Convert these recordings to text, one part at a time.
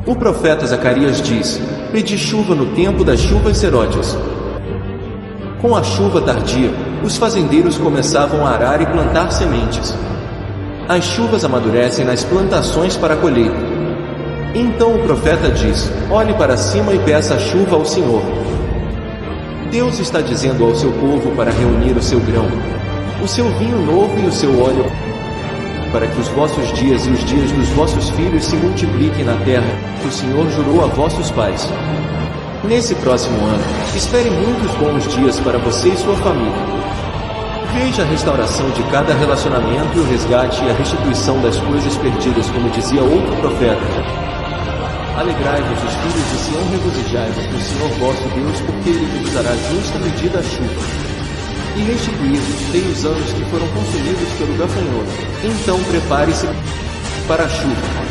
O profeta Zacarias diz: pedi chuva no tempo das chuvas serôdias. Com a chuva tardia, os fazendeiros começavam a arar e plantar sementes. As chuvas amadurecem nas plantações para a colheita. Então o profeta diz: olhe para cima e peça a chuva ao Senhor. Deus está dizendo ao seu povo para reunir o seu grão, o seu vinho novo e o seu óleo, para que os vossos dias e os dias dos vossos filhos se multipliquem na terra, que o Senhor jurou a vossos pais. Nesse próximo ano, espere muitos bons dias para você e sua família. Veja a restauração de cada relacionamento e o resgate e a restituição das coisas perdidas, como dizia outro profeta. Alegrai-vos, os filhos de Sião, regozijai-vos no Senhor vosso Deus, porque Ele vos dará justa medida a chuva. E restituí-vos os anos que foram consumidos pelo gafanhoto. Então prepare-se para a chuva.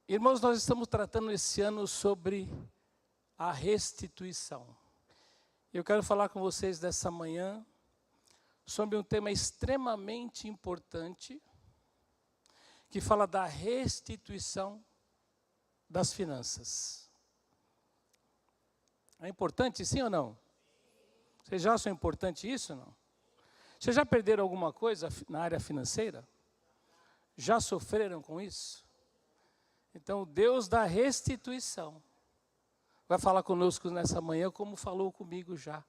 Irmãos, nós estamos tratando esse ano sobre a restituição. Eu quero falar com vocês dessa manhã sobre um tema extremamente importante, que fala da restituição das finanças. É importante, sim ou não? Vocês já acham importante isso ou não? Vocês já perderam alguma coisa na área financeira? Já sofreram com isso? Então, o Deus da restituição vai falar conosco nessa manhã, como falou comigo já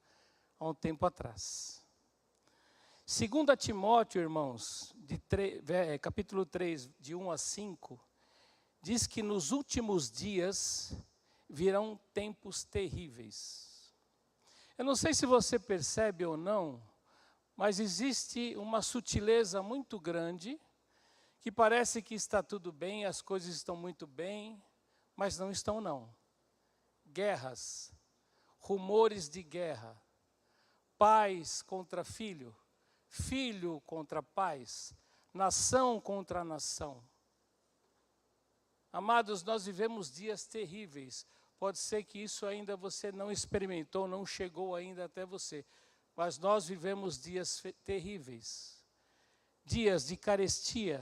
há um tempo atrás. 2 Timóteo, irmãos, capítulo 3, de 1 a 5, diz que nos últimos dias virão tempos terríveis. Eu não sei se você percebe ou não, mas existe uma sutileza muito grande, que parece que está tudo bem, as coisas estão muito bem, mas não estão não. Guerras, rumores de guerra, pais contra filho, filho contra pais, nação contra nação. Amados, nós vivemos dias terríveis. Pode ser que isso ainda você não experimentou, não chegou ainda até você, mas nós vivemos dias terríveis. Dias de carestia,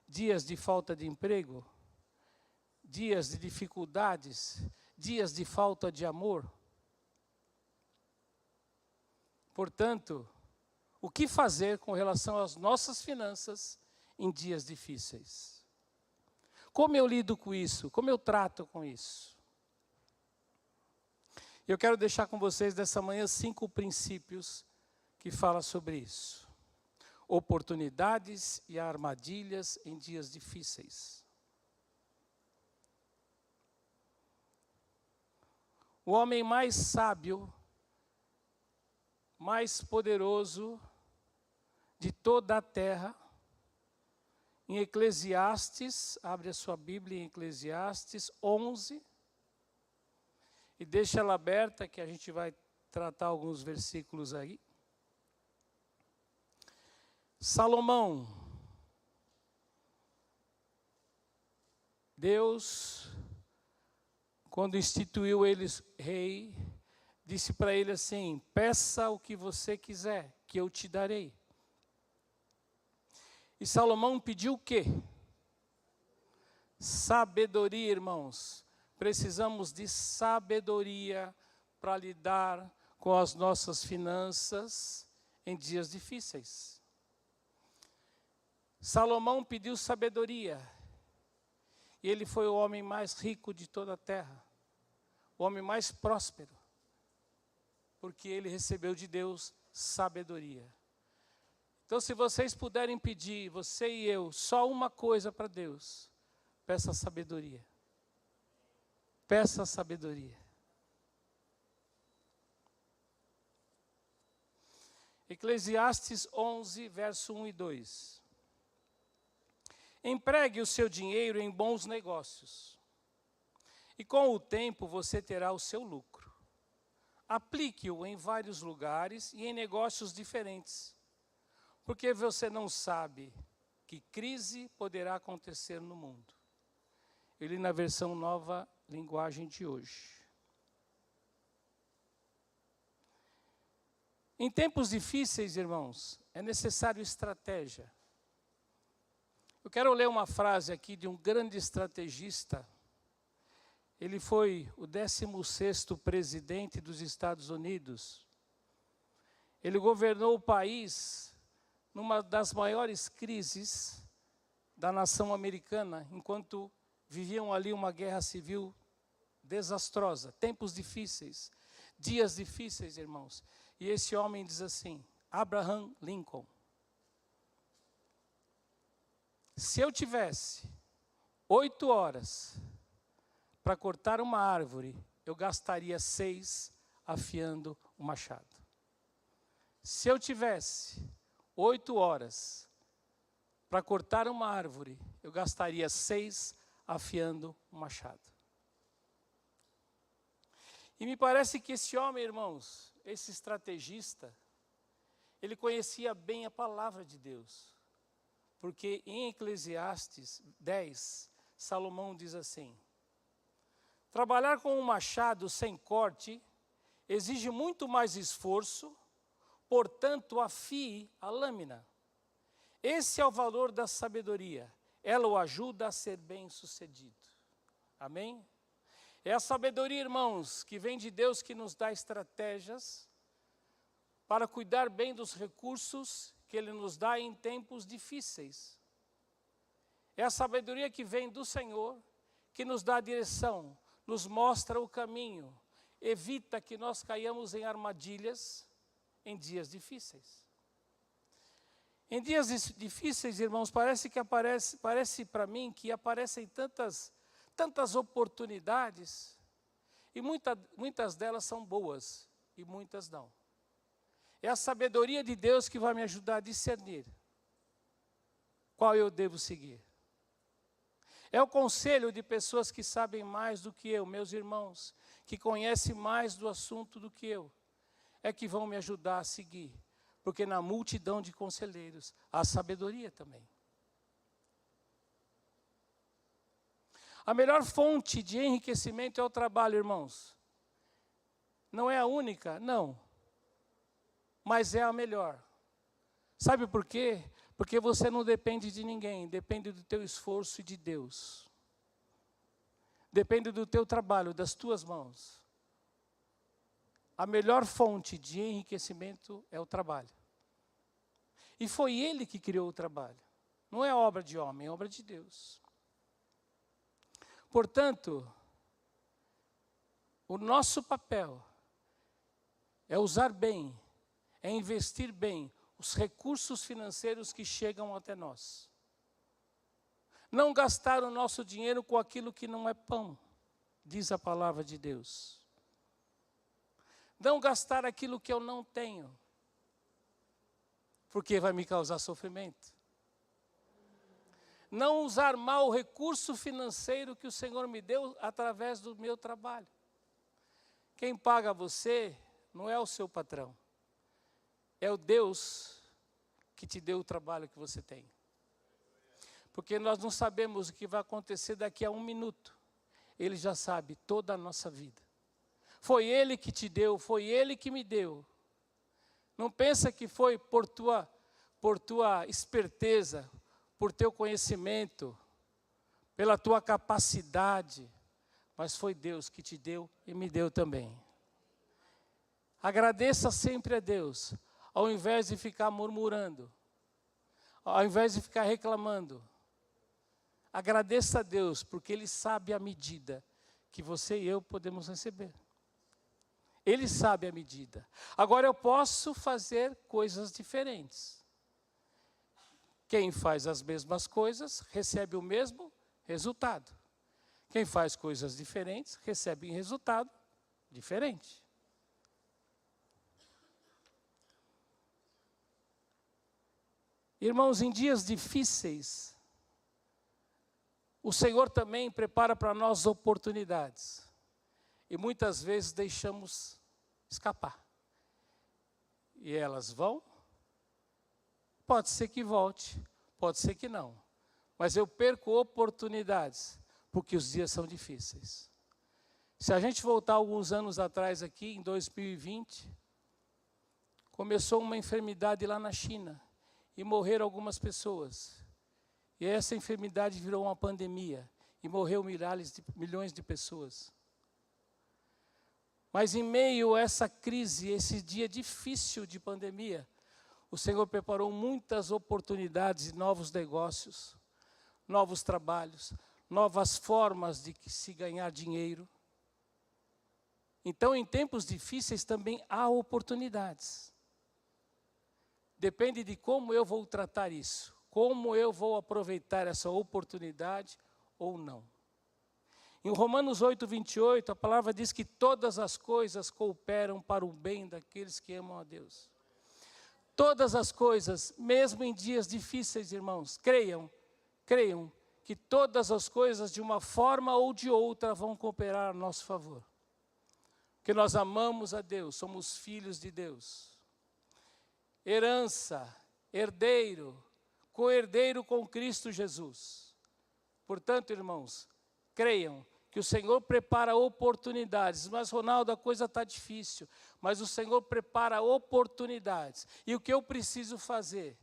dias de falta de emprego, dias de dificuldades, dias de falta de amor. Portanto, o que fazer com relação às nossas finanças em dias difíceis? Como eu lido com isso? Como eu trato com isso? Eu quero deixar com vocês dessa manhã 5 princípios que falam sobre isso. Oportunidades e armadilhas em dias difíceis. O homem mais sábio, mais poderoso de toda a terra, em Eclesiastes, abre a sua Bíblia em Eclesiastes 11, e deixa ela aberta que a gente vai tratar alguns versículos aí. Salomão, Deus, quando instituiu ele rei, disse para ele assim: peça o que você quiser, que eu te darei. E Salomão pediu o quê? Sabedoria, irmãos. Precisamos de sabedoria para lidar com as nossas finanças em dias difíceis. Salomão pediu sabedoria, e ele foi o homem mais rico de toda a terra, o homem mais próspero, porque ele recebeu de Deus sabedoria. Então, se vocês puderem pedir, você e eu, só uma coisa para Deus, peça sabedoria. Peça sabedoria. Eclesiastes 11, verso 1 e 2. Empregue o seu dinheiro em bons negócios, e com o tempo você terá o seu lucro. Aplique-o em vários lugares e em negócios diferentes, porque você não sabe que crise poderá acontecer no mundo. Eu li na versão Nova Linguagem de hoje. Em tempos difíceis, irmãos, é necessário estratégia. Eu quero ler uma frase aqui de um grande estrategista. Ele foi o 16º presidente dos Estados Unidos. Ele governou o país numa das maiores crises da nação americana, enquanto viviam ali uma guerra civil desastrosa, tempos difíceis, dias difíceis, irmãos. E esse homem diz assim, Abraham Lincoln: se eu tivesse 8 horas para cortar uma árvore, eu gastaria 6 afiando o machado. Se eu tivesse 8 horas para cortar uma árvore, eu gastaria 6 afiando o machado. E me parece que esse homem, irmãos, esse estrategista, ele conhecia bem a palavra de Deus. Porque em Eclesiastes 10, Salomão diz assim: trabalhar com um machado sem corte exige muito mais esforço, portanto afie a lâmina. Esse é o valor da sabedoria, ela o ajuda a ser bem-sucedido. Amém? É a sabedoria, irmãos, que vem de Deus, que nos dá estratégias para cuidar bem dos recursos que Ele nos dá em tempos difíceis. É a sabedoria que vem do Senhor, que nos dá a direção, nos mostra o caminho, evita que nós caiamos em armadilhas em dias difíceis. Em dias difíceis, irmãos, parece para mim que aparecem tantas oportunidades, e muitas delas são boas, e muitas não. É a sabedoria de Deus que vai me ajudar a discernir qual eu devo seguir. É o conselho de pessoas que sabem mais do que eu, meus irmãos, que conhecem mais do assunto do que eu, é que vão me ajudar a seguir. Porque na multidão de conselheiros há sabedoria também. A melhor fonte de enriquecimento é o trabalho, irmãos. Não é a única, não. Mas é a melhor. Sabe por quê? Porque você não depende de ninguém, depende do teu esforço e de Deus. Depende do teu trabalho, das tuas mãos. A melhor fonte de enriquecimento é o trabalho. E foi Ele que criou o trabalho. Não é obra de homem, é obra de Deus. Portanto, o nosso papel é usar bem, é investir bem os recursos financeiros que chegam até nós. Não gastar o nosso dinheiro com aquilo que não é pão, diz a palavra de Deus. Não gastar aquilo que eu não tenho, porque vai me causar sofrimento. Não usar mal o recurso financeiro que o Senhor me deu através do meu trabalho. Quem paga você não é o seu patrão, é o Deus que te deu o trabalho que você tem. Porque nós não sabemos o que vai acontecer daqui a 1 minuto. Ele já sabe toda a nossa vida. Foi Ele que te deu, foi Ele que me deu. Não pensa que foi por tua esperteza, por teu conhecimento, pela tua capacidade, mas foi Deus que te deu e me deu também. Agradeça sempre a Deus, ao invés de ficar murmurando, ao invés de ficar reclamando. Agradeça a Deus, porque Ele sabe a medida que você e eu podemos receber. Ele sabe a medida. Agora eu posso fazer coisas diferentes. Quem faz as mesmas coisas recebe o mesmo resultado. Quem faz coisas diferentes recebe um resultado diferente. Irmãos, em dias difíceis, o Senhor também prepara para nós oportunidades. E muitas vezes deixamos escapar. E elas vão. Pode ser que volte, pode ser que não. Mas eu perco oportunidades, porque os dias são difíceis. Se a gente voltar alguns anos atrás aqui, em 2020, começou uma enfermidade lá na China, e morreram algumas pessoas. E essa enfermidade virou uma pandemia, e morreu milhões de pessoas. Mas em meio a essa crise, esse dia difícil de pandemia, o Senhor preparou muitas oportunidades e novos negócios, novos trabalhos, novas formas de se ganhar dinheiro. Então, em tempos difíceis também há oportunidades. Depende de como eu vou tratar isso, como eu vou aproveitar essa oportunidade ou não. Em Romanos 8:28, a palavra diz que todas as coisas cooperam para o bem daqueles que amam a Deus. Todas as coisas, mesmo em dias difíceis, irmãos, creiam que todas as coisas, de uma forma ou de outra, vão cooperar a nosso favor. Porque nós amamos a Deus, somos filhos de Deus. Herança, herdeiro, co-herdeiro com Cristo Jesus. Portanto, irmãos, creiam que o Senhor prepara oportunidades. Mas, Ronaldo, a coisa está difícil. Mas o Senhor prepara oportunidades. E o que eu preciso fazer?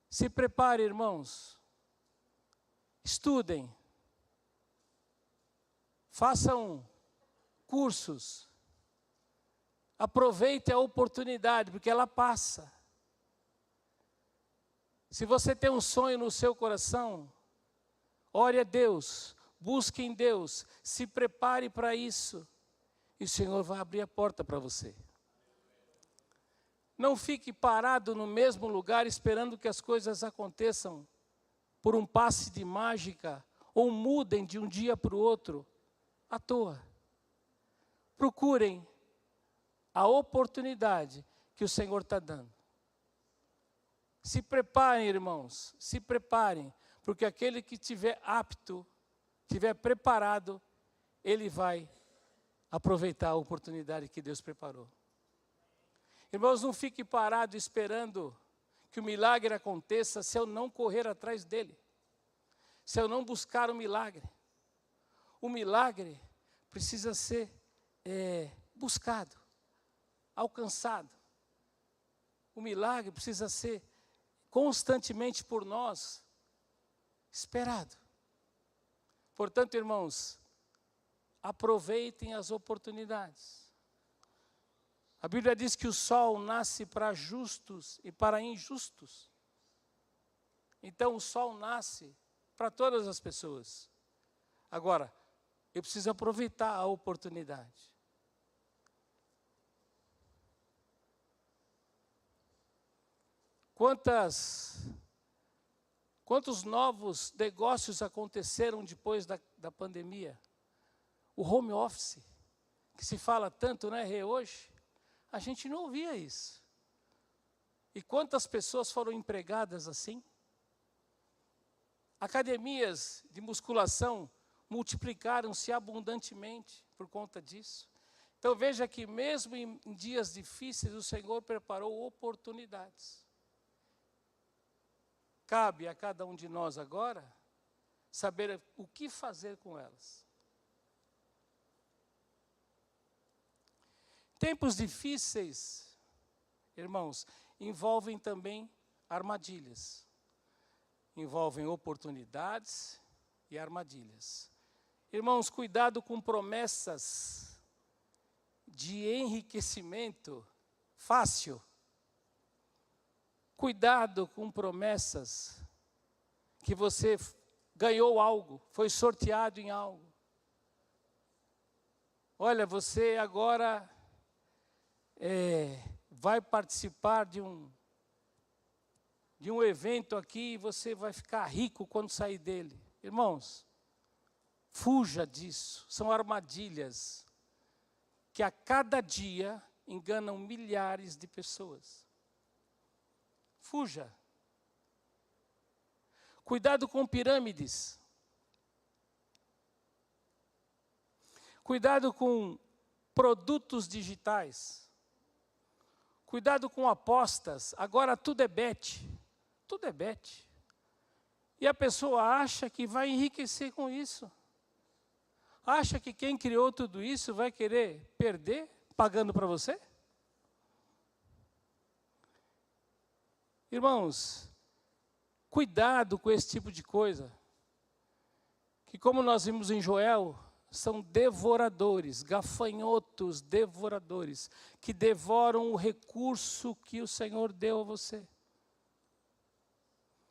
Se prepare, irmãos. Estudem. Façam cursos. Aproveite a oportunidade, porque ela passa. Se você tem um sonho no seu coração, ore a Deus. Busque em Deus, se prepare para isso, e o Senhor vai abrir a porta para você. Não fique parado no mesmo lugar esperando que as coisas aconteçam por um passe de mágica ou mudem de um dia para o outro à toa. Procurem a oportunidade que o Senhor está dando. Se preparem, irmãos, se preparem, porque aquele que estiver apto, estiver preparado, ele vai aproveitar a oportunidade que Deus preparou. Irmãos, não fique parado esperando que o milagre aconteça se eu não correr atrás dele, se eu não buscar o milagre. O milagre precisa ser buscado, alcançado. O milagre precisa ser constantemente por nós esperado. Portanto, irmãos, aproveitem as oportunidades. A Bíblia diz que o sol nasce para justos e para injustos. Então, o sol nasce para todas as pessoas. Agora, eu preciso aproveitar a oportunidade. Quantos novos negócios aconteceram depois da pandemia? O home office, que se fala tanto, né, Rê, hoje? A gente não ouvia isso. E quantas pessoas foram empregadas assim? Academias de musculação multiplicaram-se abundantemente por conta disso. Então veja que mesmo em dias difíceis, o Senhor preparou oportunidades. Cabe a cada um de nós agora saber o que fazer com elas. Tempos difíceis, irmãos, envolvem também armadilhas. Envolvem oportunidades e armadilhas. Irmãos, cuidado com promessas de enriquecimento fácil. Cuidado com promessas que você ganhou algo, foi sorteado em algo. Olha, você agora vai participar de um evento aqui e você vai ficar rico quando sair dele. Irmãos, fuja disso. São armadilhas que a cada dia enganam milhares de pessoas. Fuja. Cuidado com pirâmides. Cuidado com produtos digitais. Cuidado com apostas. Agora tudo é bet. Tudo é bet. E a pessoa acha que vai enriquecer com isso. Acha que quem criou tudo isso vai querer perder pagando para você? Irmãos, cuidado com esse tipo de coisa. Que como nós vimos em Joel, são devoradores, gafanhotos devoradores, que devoram o recurso que o Senhor deu a você.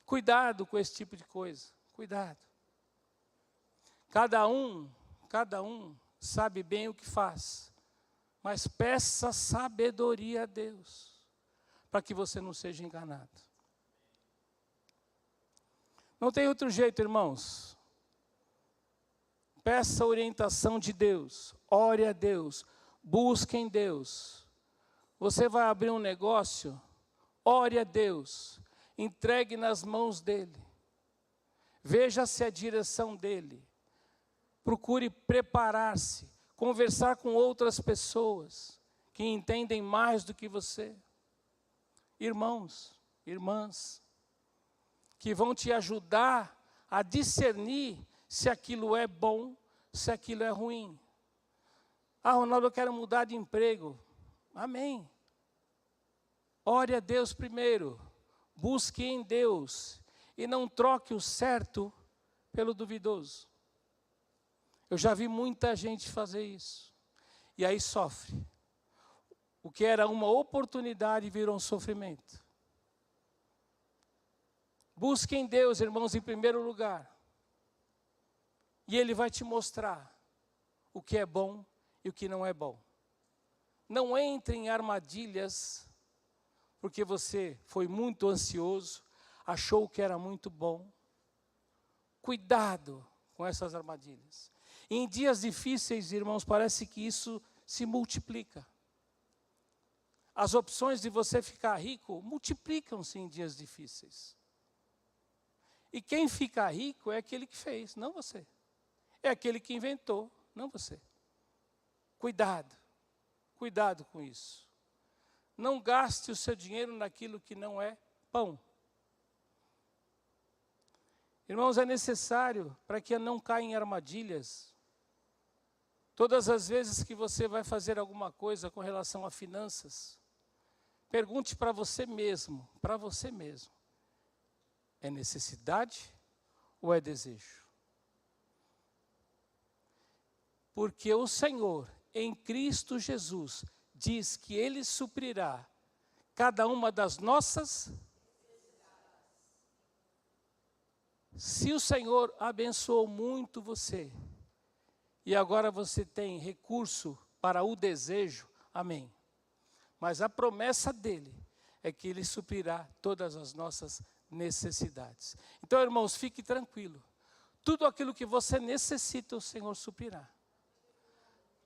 Cuidado com esse tipo de coisa, cuidado. Cada um sabe bem o que faz, mas peça sabedoria a Deus, para que você não seja enganado. Não tem outro jeito, irmãos. Peça a orientação de Deus, ore a Deus, busque em Deus. Você vai abrir um negócio, ore a Deus, entregue nas mãos dEle. Veja se a direção dEle. Procure preparar-se, conversar com outras pessoas que entendem mais do que você. Irmãos, irmãs, que vão te ajudar a discernir se aquilo é bom, se aquilo é ruim. Ah, Ronaldo, eu quero mudar de emprego. Amém. Ore a Deus primeiro, busque em Deus e não troque o certo pelo duvidoso. Eu já vi muita gente fazer isso. E aí sofre. O que era uma oportunidade virou um sofrimento. Busque em Deus, irmãos, em primeiro lugar. E Ele vai te mostrar o que é bom e o que não é bom. Não entre em armadilhas, porque você foi muito ansioso, achou que era muito bom. Cuidado com essas armadilhas. E em dias difíceis, irmãos, parece que isso se multiplica. As opções de você ficar rico multiplicam-se em dias difíceis. E quem fica rico é aquele que fez, não você. É aquele que inventou, não você. Cuidado, cuidado com isso. Não gaste o seu dinheiro naquilo que não é pão. Irmãos, é necessário para que não caia em armadilhas. Todas as vezes que você vai fazer alguma coisa com relação a finanças, pergunte para você mesmo, é necessidade ou é desejo? Porque o Senhor, em Cristo Jesus, diz que Ele suprirá cada uma das nossas. Se o Senhor abençoou muito você, e agora você tem recurso para o desejo, amém. Mas a promessa dEle é que Ele suprirá todas as nossas necessidades. Então, irmãos, fique tranquilo. Tudo aquilo que você necessita, o Senhor suprirá.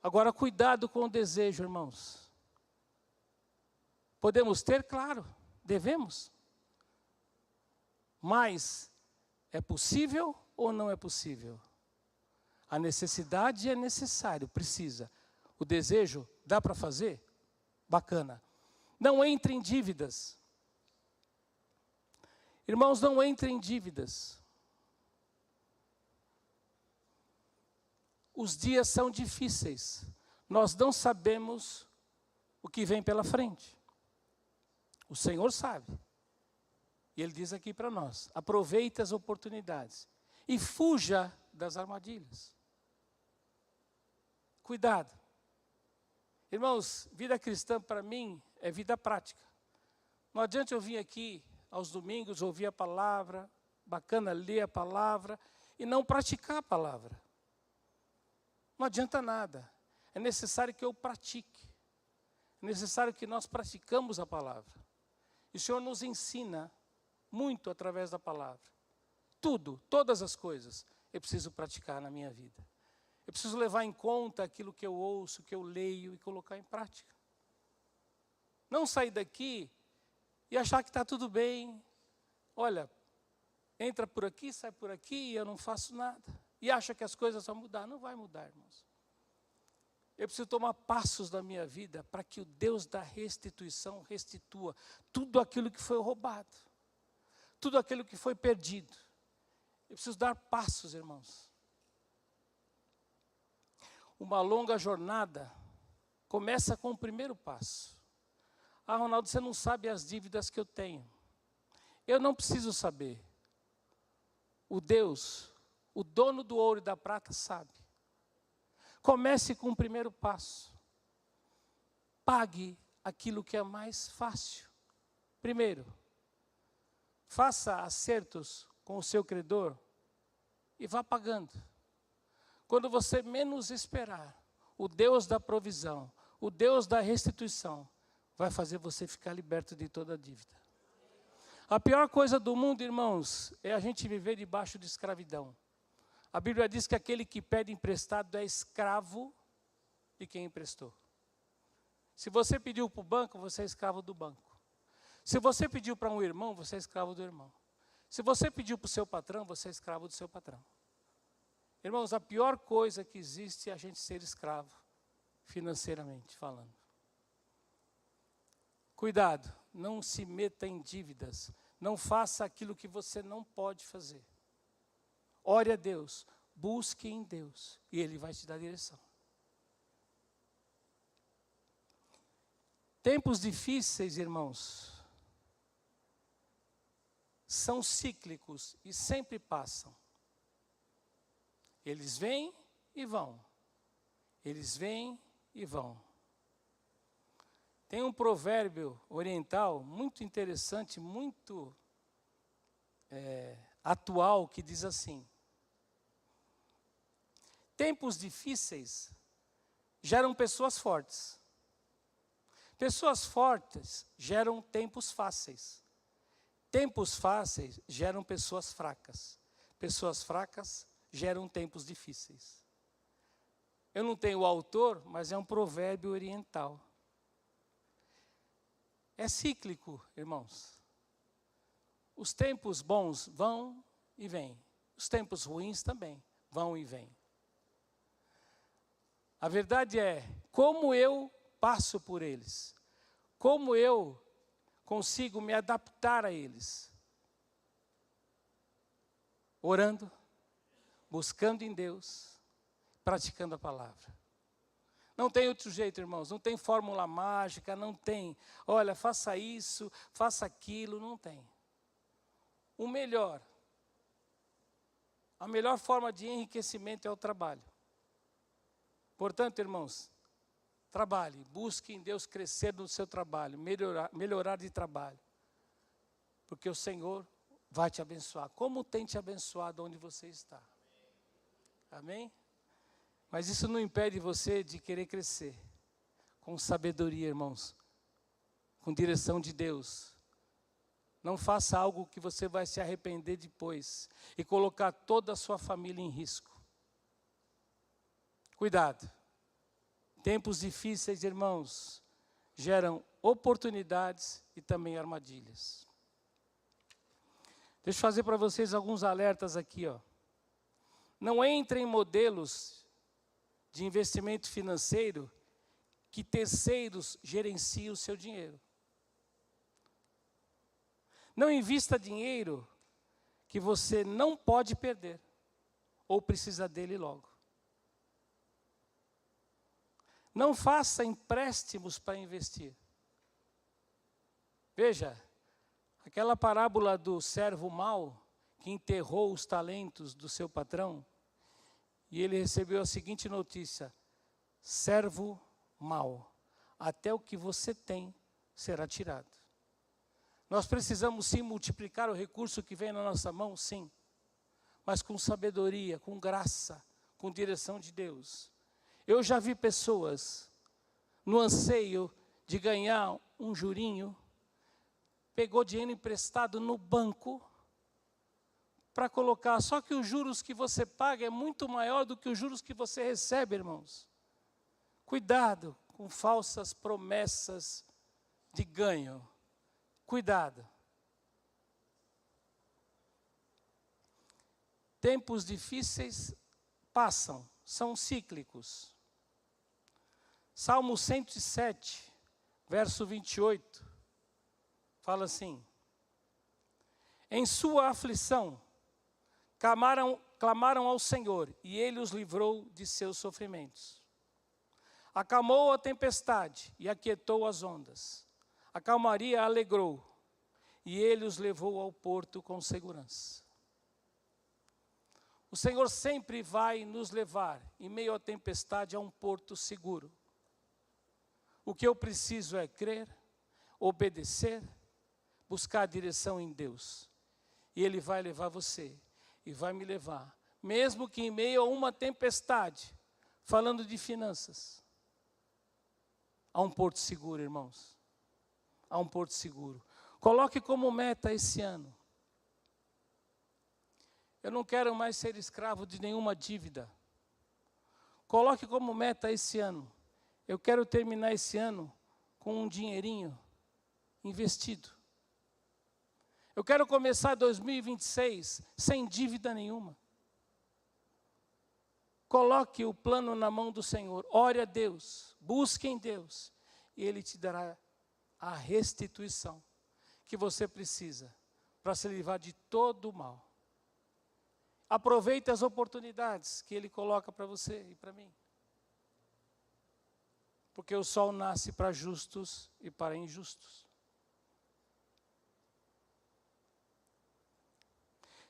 Agora, cuidado com o desejo, irmãos. Podemos ter, claro, devemos. Mas, é possível ou não é possível? A necessidade é necessário, precisa. O desejo, dá para fazer? Bacana. Não entre em dívidas. Irmãos, não entre em dívidas. Os dias são difíceis. Nós não sabemos o que vem pela frente. O Senhor sabe. E Ele diz aqui para nós, aproveite as oportunidades e fuja das armadilhas. Cuidado. Irmãos, vida cristã para mim é vida prática. Não adianta eu vir aqui aos domingos, ouvir a palavra, bacana ler a palavra e não praticar a palavra. Não adianta nada. É necessário que eu pratique. É É necessário que nós praticamos a palavra. E o Senhor nos ensina muito através da palavra. Tudo, todas as coisas, eu preciso praticar na minha vida. Eu preciso levar em conta aquilo que eu ouço, que eu leio e colocar em prática. Não sair daqui e achar que está tudo bem. Olha, entra por aqui, sai por aqui e eu não faço nada. E acha que as coisas vão mudar. Não vai mudar, irmãos. Eu preciso tomar passos na minha vida para que o Deus da restituição restitua tudo aquilo que foi roubado. Tudo aquilo que foi perdido. Eu preciso dar passos, irmãos. Uma longa jornada começa com o primeiro passo. Ah, Ronaldo, você não sabe as dívidas que eu tenho. Eu não preciso saber. O Deus, o dono do ouro e da prata, sabe. Comece com o primeiro passo. Pague aquilo que é mais fácil. Primeiro, faça acertos com o seu credor e vá pagando. Quando você menos esperar, o Deus da provisão, o Deus da restituição, vai fazer você ficar liberto de toda a dívida. A pior coisa do mundo, irmãos, é a gente viver debaixo de escravidão. A Bíblia diz que aquele que pede emprestado é escravo de quem emprestou. Se você pediu para o banco, você é escravo do banco. Se você pediu para um irmão, você é escravo do irmão. Se você pediu para o seu patrão, você é escravo do seu patrão. Irmãos, a pior coisa que existe é a gente ser escravo, financeiramente falando. Cuidado, não se meta em dívidas. Não faça aquilo que você não pode fazer. Ore a Deus, busque em Deus, e Ele vai te dar direção. Tempos difíceis, irmãos, são cíclicos e sempre passam. Eles vêm e vão. Eles vêm e vão. Tem um provérbio oriental muito interessante, muito atual, que diz assim: tempos difíceis geram pessoas fortes. Pessoas fortes geram tempos fáceis. Tempos fáceis geram pessoas fracas. Pessoas fracas geram tempos difíceis. Eu não tenho o autor, mas é um provérbio oriental. É cíclico, irmãos. Os tempos bons vão e vêm. Os tempos ruins também vão e vêm. A verdade é, como eu passo por eles? Como eu consigo me adaptar a eles? Orando, buscando em Deus, praticando a palavra. Não tem outro jeito, irmãos, não tem fórmula mágica, não tem, olha, faça isso, faça aquilo, não tem. O melhor, a melhor forma de enriquecimento é o trabalho. Portanto, irmãos, trabalhe, busque em Deus crescer no seu trabalho, melhorar de trabalho. Porque o Senhor vai te abençoar, como tem te abençoado onde você está. Amém? Mas isso não impede você de querer crescer. Com sabedoria, irmãos. Com direção de Deus. Não faça algo que você vai se arrepender depois. E colocar toda a sua família em risco. Cuidado. Tempos difíceis, irmãos, geram oportunidades e também armadilhas. Deixa eu fazer para vocês alguns alertas aqui, ó. Não entre em modelos de investimento financeiro que terceiros gerenciem o seu dinheiro. Não invista dinheiro que você não pode perder ou precisa dele logo. Não faça empréstimos para investir. Veja, aquela parábola do servo mau que enterrou os talentos do seu patrão, e ele recebeu a seguinte notícia: servo mau, até o que você tem será tirado. Nós precisamos sim multiplicar o recurso que vem na nossa mão, sim, mas com sabedoria, com graça, com direção de Deus. Eu já vi pessoas no anseio de ganhar um jurinho, pegou dinheiro emprestado no banco para colocar, só que os juros que você paga é muito maior do que os juros que você recebe, irmãos. Cuidado com falsas promessas de ganho. Cuidado. Tempos difíceis passam, são cíclicos. Salmo 107, verso 28, fala assim: em sua aflição, clamaram ao Senhor, e Ele os livrou de seus sofrimentos. Acalmou a tempestade e aquietou as ondas. A calmaria alegrou, e Ele os levou ao porto com segurança. O Senhor sempre vai nos levar, em meio à tempestade, a um porto seguro. O que eu preciso é crer, obedecer, buscar direção em Deus. E Ele vai levar você, e vai me levar, mesmo que em meio a uma tempestade, falando de finanças, a um porto seguro, irmãos. A um porto seguro. Coloque como meta esse ano: eu não quero mais ser escravo de nenhuma dívida. Coloque como meta esse ano: eu quero terminar esse ano com um dinheirinho investido. Eu quero começar 2026 sem dívida nenhuma. Coloque o plano na mão do Senhor, ore a Deus, busque em Deus, e Ele te dará a restituição que você precisa para se livrar de todo o mal. Aproveite as oportunidades que Ele coloca para você e para mim. Porque o sol nasce para justos e para injustos.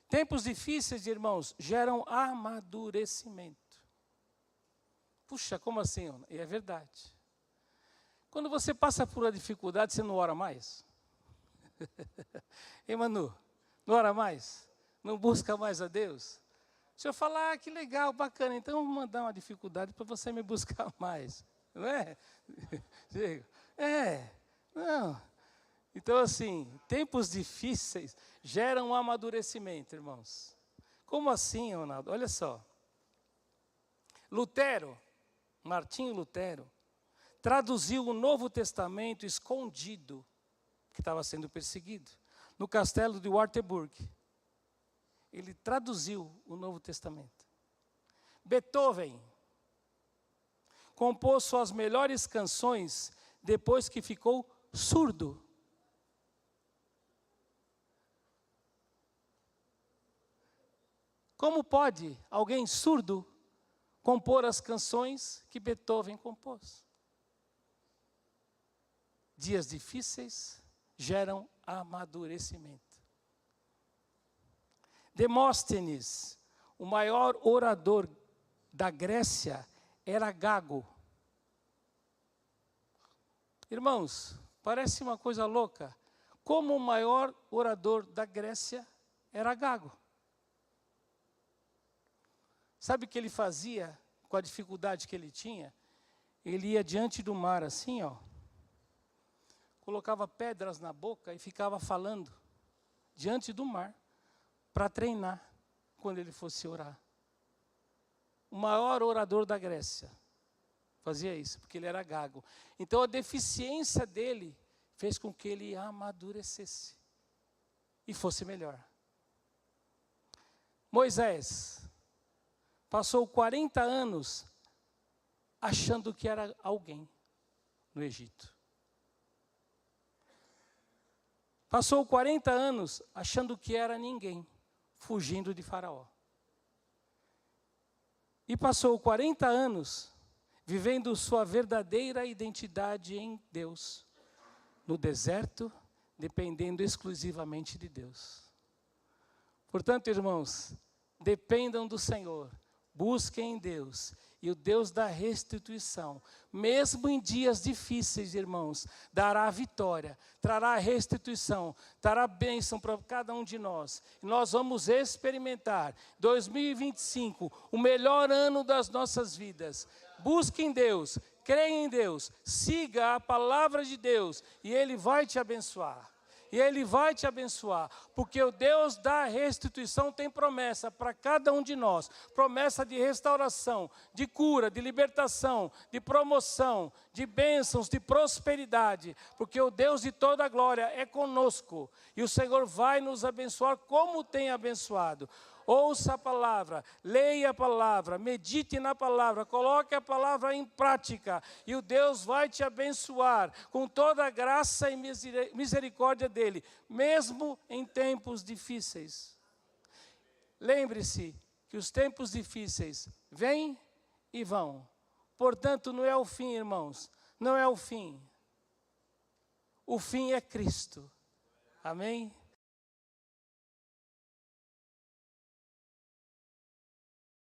Tempos difíceis, irmãos, geram amadurecimento. Puxa, como assim? E é verdade. Quando você passa por uma dificuldade, você não ora mais? Ei, Manu, não ora mais? Não busca mais a Deus? O senhor fala, que legal, bacana, então eu vou mandar uma dificuldade para você me buscar mais. Não é? Não. Então, assim, tempos difíceis geram um amadurecimento, irmãos. Como assim, Ronaldo? Olha só. Martinho Lutero, traduziu o Novo Testamento escondido, que estava sendo perseguido, no castelo de Wartburg. Ele traduziu o Novo Testamento. Beethoven compôs suas melhores canções depois que ficou surdo. Como pode alguém surdo compor as canções que Beethoven compôs? Dias difíceis geram amadurecimento. Demóstenes, o maior orador da Grécia, era gago. Irmãos, parece uma coisa louca. Como o maior orador da Grécia era gago. Sabe o que ele fazia com a dificuldade que ele tinha? Ele ia diante do mar assim, ó. Colocava pedras na boca e ficava falando diante do mar para treinar quando ele fosse orar. O maior orador da Grécia fazia isso, porque ele era gago. Então a deficiência dele fez com que ele amadurecesse e fosse melhor. Moisés passou 40 anos achando que era alguém no Egito. Passou 40 anos achando que era ninguém, fugindo de Faraó. E passou 40 anos vivendo sua verdadeira identidade em Deus, no deserto, dependendo exclusivamente de Deus. Portanto, irmãos, dependam do Senhor, busquem em Deus, e o Deus da restituição, mesmo em dias difíceis, irmãos, dará a vitória, trará a restituição, trará bênção para cada um de nós. E nós vamos experimentar 2025, o melhor ano das nossas vidas. Busquem Deus, creia em Deus, siga a palavra de Deus e Ele vai te abençoar. E Ele vai te abençoar, porque o Deus da restituição tem promessa para cada um de nós. Promessa de restauração, de cura, de libertação, de promoção, de bênçãos, de prosperidade. Porque o Deus de toda a glória é conosco. E o Senhor vai nos abençoar como tem abençoado. Ouça a palavra, leia a palavra, medite na palavra, coloque a palavra em prática e o Deus vai te abençoar com toda a graça e misericórdia dEle, mesmo em tempos difíceis. Lembre-se que os tempos difíceis vêm e vão, portanto não é o fim, irmãos, não é o fim. O fim é Cristo, amém?